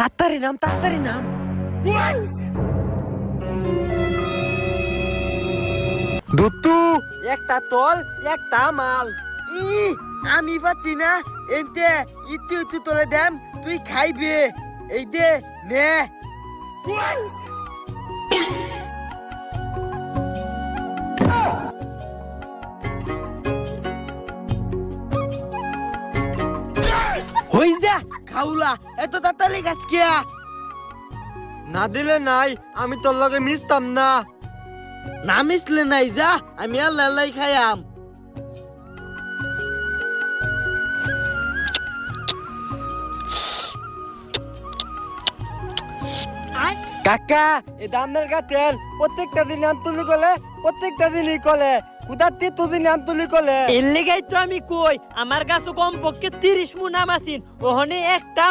তাড়াতাড়ি নাম, তাড়াতাড়ি নাম। দুত্তু একটা তল, একটা মাল। আমি পাতি না এনতে ইতু ইতু তোলে দেম, তুই খাইবে। এই দে নে। হই যা খাউলা, এত তাড়াতাড়ি গাছ কিয়া? না দিলে নাই, আমি তোর লগে মিশতাম না। না মিশলে নাই, যা আমি আল্লাহ আল্লাহ খাইয়াম। কাকা এই দামদার গা তেল প্রত্যেকটা দিন নাম তুলি কলে, প্রত্যেকটা দিনই কলে কুদাতি তুদি নাম তুলি কলে। এর লেগাই তো আমি কই আমার কাছে কম পক্ষে 30 মুন নাম আছিন, ওহনে একটা